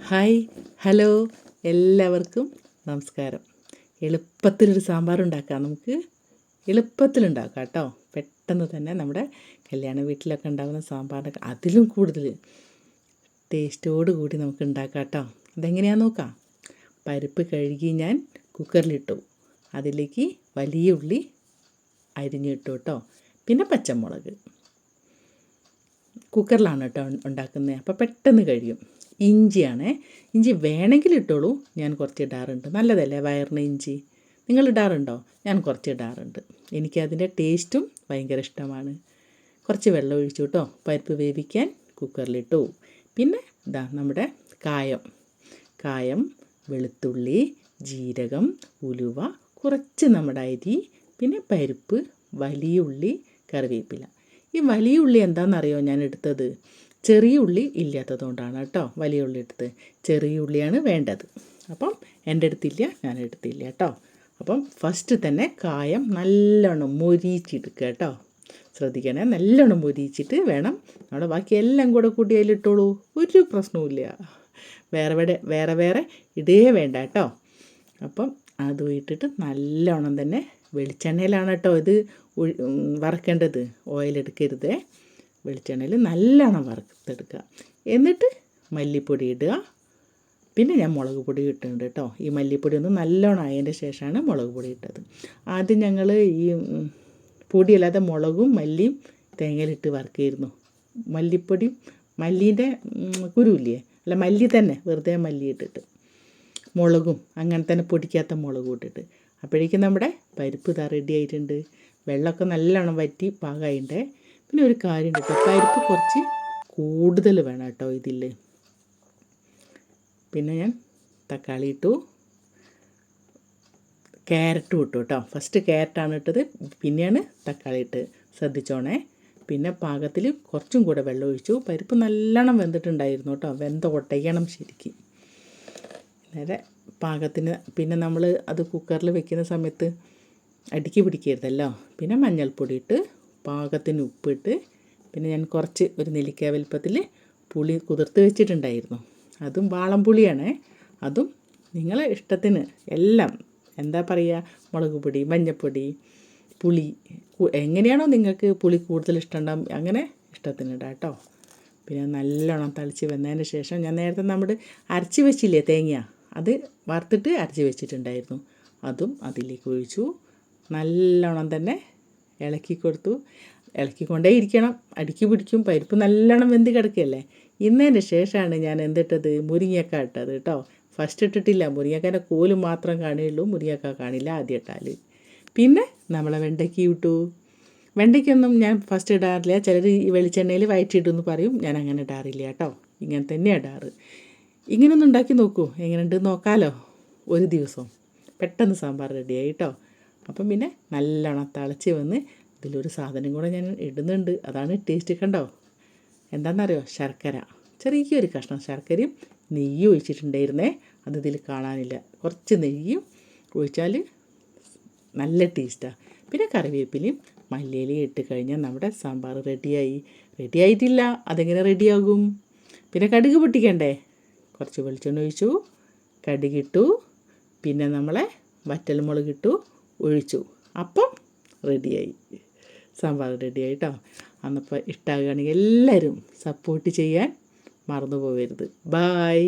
Hi hello എല്ലാവർക്കും നമസ്കാരം. എളുപ്പത്തിലൊരു സാമ്പാർ ഉണ്ടാക്കാം. നമുക്ക് എളുപ്പത്തിലുണ്ടാക്കാം കേട്ടോ. പെട്ടെന്ന് തന്നെ നമ്മുടെ കല്യാണ വീട്ടിലൊക്കെ ഉണ്ടാകുന്ന സാമ്പാറിനൊക്കെ അതിലും കൂടുതൽ ടേസ്റ്റോട് കൂടി നമുക്ക് ഉണ്ടാക്കാം കേട്ടോ. അതെങ്ങനെയാണെന്ന് നോക്കാം. പരിപ്പ് കഴുകി ഞാൻ കുക്കറിലിട്ടു. അതിലേക്ക് വലിയ ഉള്ളി അരിഞ്ഞിട്ടു കേട്ടോ. പിന്നെ പച്ചമുളക്. കുക്കറിലാണ് കേട്ടോ ഉണ്ടാക്കുന്നത്, അപ്പോൾ പെട്ടെന്ന് കഴിയും. ഇഞ്ചി വേണമെങ്കിൽ ഇട്ടോളൂ, ഞാൻ കുറച്ച് ഇടാറുണ്ട്. നല്ലതല്ലേ വയറിന് ഇഞ്ചി? നിങ്ങൾ ഇടാറുണ്ടോ? ഞാൻ കുറച്ച് ഇടാറുണ്ട്. എനിക്കതിൻ്റെ ടേസ്റ്റും ഭയങ്കര ഇഷ്ടമാണ്. കുറച്ച് വെള്ളം ഒഴിച്ചു കേട്ടോ. പരിപ്പ് വേവിക്കാൻ കുക്കറിലിട്ടു. പിന്നെ നമ്മുടെ കായം, വെളുത്തുള്ളി, ജീരകം, ഉലുവ, കുറച്ച് നമ്മുടെ അരി, പിന്നെ പരിപ്പ്, വലിയ ഉള്ളി, കറിവേപ്പില. ഈ വലിയ ഉള്ളി എന്താണെന്നറിയോ ഞാൻ എടുത്തത്? ചെറിയ ഉള്ളി ഇല്ലാത്തത് കൊണ്ടാണ് കേട്ടോ വലിയ ഉള്ളി എടുത്ത്. ചെറിയ ഉള്ളിയാണ് വേണ്ടത്. അപ്പം എൻ്റെ അടുത്തില്ല, ഞാൻ എടുത്തില്ല കേട്ടോ. അപ്പം ഫസ്റ്റ് തന്നെ കായം നല്ലോണം മൊരിച്ചെടുക്കുക കേട്ടോ. ശ്രദ്ധിക്കണേ, നല്ലോണം മൊരിച്ചിട്ട് വേണം. നമ്മുടെ ബാക്കി എല്ലാം കൂടെ കൂട്ടി അതിലിട്ടോളൂ, ഒരു പ്രശ്നവുമില്ല. വേറെ വേറെ ഇടേ വേണ്ട കേട്ടോ. അപ്പം അത് ഇട്ടിട്ട് നല്ലോണം തന്നെ വെളിച്ചെണ്ണയിലാണ് കേട്ടോ ഇത് വറക്കേണ്ടത്. ഓയിലെടുക്കരുതേ. വെളിച്ചെണ്ണയിൽ നല്ലോണം വറുത്തെടുക്കുക. എന്നിട്ട് മല്ലിപ്പൊടി ഇടുക. പിന്നെ ഞാൻ മുളക് പൊടി ഇട്ടിട്ടുണ്ട് കേട്ടോ. ഈ മല്ലിപ്പൊടി ഒന്ന് നല്ലോണം ആയതിൻ്റെ ശേഷമാണ് മുളക് പൊടി ഇട്ടത്. ആദ്യം ഞങ്ങൾ ഈ പൊടിയല്ലാതെ മുളകും മല്ലിയും തേങ്ങയിലിട്ട് വറുക്കുകയായിരുന്നു. മല്ലിപ്പൊടിയും മല്ലീൻ്റെ കുരുവില്ലേ, അല്ല മല്ലി തന്നെ, വെറുതെ മല്ലി ഇട്ടിട്ട്, മുളകും അങ്ങനെ തന്നെ പൊടിക്കാത്ത മുളകും ഇട്ടിട്ട്. അപ്പോഴേക്കും നമ്മുടെ പരിപ്പ് ഇതാ റെഡി ആയിട്ടുണ്ട്. വെള്ളമൊക്കെ നല്ലോണം വറ്റി പാകമായിട്ടേ. പിന്നെ ഒരു കാര്യം കേട്ടോ, പരിപ്പ് കുറച്ച് കൂടുതൽ വേണം കേട്ടോ ഇതിൽ. പിന്നെ ഞാൻ തക്കാളി ഇട്ടു, ക്യാരറ്റും ഇട്ടു കേട്ടോ. ഫസ്റ്റ് ക്യാരറ്റാണ് ഇട്ടത്, പിന്നെയാണ് തക്കാളി ഇട്ട്. ശ്രദ്ധിച്ചോണേ. പിന്നെ പാകത്തിൽ കുറച്ചും കൂടെ വെള്ളം ഒഴിച്ചു. പരിപ്പ് നല്ലോണം വെന്തിട്ടുണ്ടായിരുന്നു കേട്ടോ. ഒട്ടയ്ക്കണം ശരിക്കും. നേരെ പാകത്തിന്. പിന്നെ നമ്മൾ അത് കുക്കറിൽ വെക്കുന്ന സമയത്ത് അടുക്കി പിടിക്കരുതല്ലോ. പിന്നെ മഞ്ഞൾപ്പൊടി ഇട്ട്, പാകത്തിന് ഉപ്പിട്ട്, പിന്നെ ഞാൻ കുറച്ച് ഒരു നെല്ലിക്ക വലുപ്പത്തിൽ പുളി കുതിർത്ത് വെച്ചിട്ടുണ്ടായിരുന്നു. അതും വാളംപുളിയാണ്. അതും നിങ്ങളെ ഇഷ്ടത്തിന് എല്ലാം, എന്താ പറയുക, മുളക് പൊടി, മഞ്ഞൾപ്പൊടി, പുളി എങ്ങനെയാണോ നിങ്ങൾക്ക് പുളി കൂടുതൽ ഇഷ്ടമുണ്ടാകും അങ്ങനെ ഇഷ്ടത്തിന് ഇടാം കേട്ടോ. പിന്നെ നല്ലോണം തളിച്ച് വന്നതിന് ശേഷം ഞാൻ നേരത്തെ നമ്മൾ അരച്ച് വെച്ചില്ലേ തേങ്ങ, അത് വറുത്തിട്ട് അരച്ച് വെച്ചിട്ടുണ്ടായിരുന്നു. അതും അതിലേക്ക് ഒഴിച്ചു. നല്ലോണം തന്നെ ഇളക്കി കൊടുത്തു. ഇളക്കിക്കൊണ്ടേ ഇരിക്കണം, അടുക്കി പിടിക്കും. പരിപ്പ് നല്ലോണം വെന്ത് കിടക്കുകയല്ലേ. ഇന്നതിന് ശേഷമാണ് ഞാൻ എന്തിട്ടത്, മുരിങ്ങക്ക ഇട്ടത് കേട്ടോ. ഫസ്റ്റ് ഇട്ടിട്ടില്ല. മുരിങ്ങക്കാൻ്റെ കോല് മാത്രം കാണുകയുള്ളൂ, മുരിങ്ങക്ക കാണില്ല ആദ്യം ഇട്ടാൽ. പിന്നെ നമ്മളെ വെണ്ടയ്ക്ക ഇട്ടു. വെണ്ടയ്ക്കൊന്നും ഞാൻ ഫസ്റ്റ് ഇടാറില്ല. ചിലർ ഈ വെളിച്ചെണ്ണയിൽ വയറ്റിയിട്ടെന്ന് പറയും. ഞാൻ അങ്ങനെ ഇടാറില്ല കേട്ടോ. ഇങ്ങനെ തന്നെയാണ് ഇടാറ്. ഇങ്ങനെയൊന്നും ഉണ്ടാക്കി നോക്കൂ, എങ്ങനെയുണ്ട് നോക്കാമല്ലോ ഒരു ദിവസം. പെട്ടെന്ന് സാമ്പാർ റെഡിയായി കേട്ടോ. അപ്പം പിന്നെ നല്ലോണം തിളച്ച് വന്ന് ഇതിലൊരു സാധനം കൂടെ ഞാൻ ഇടുന്നുണ്ട്. അതാണ് ടേസ്റ്റ്. കണ്ടോ എന്താണെന്നറിയോ? ശർക്കര, ചെറിയൊരു കഷ്ണം ശർക്കരയും നെയ്യും ഒഴിച്ചിട്ടുണ്ടായിരുന്നേ. അത് ഇതിൽ കാണാനില്ല. കുറച്ച് നെയ്യും ഒഴിച്ചാൽ നല്ല ടേസ്റ്റാണ്. പിന്നെ കറിവേപ്പിലയും മല്ലിയിലയും ഇട്ട് കഴിഞ്ഞാൽ നമ്മുടെ സാമ്പാർ റെഡിയായിട്ടില്ല. അതെങ്ങനെ റെഡിയാകും? പിന്നെ കടുക് പൊട്ടിക്കണ്ടേ? കുറച്ച് വെളിച്ചെണ്ണ ഒഴിച്ചു, കടുകിട്ടു, പിന്നെ നമ്മളെ വറ്റൽമുളകിട്ടു, ഒഴിച്ചു. അപ്പം റെഡിയായി, സാമ്പാർ റെഡിയായി കേട്ടോ. അന്നപ്പോൾ ഇഷ്ടമാകുകയാണെങ്കിൽ എല്ലാവരും സപ്പോർട്ട് ചെയ്യാൻ മറന്നു പോകരുത്. ബായ്.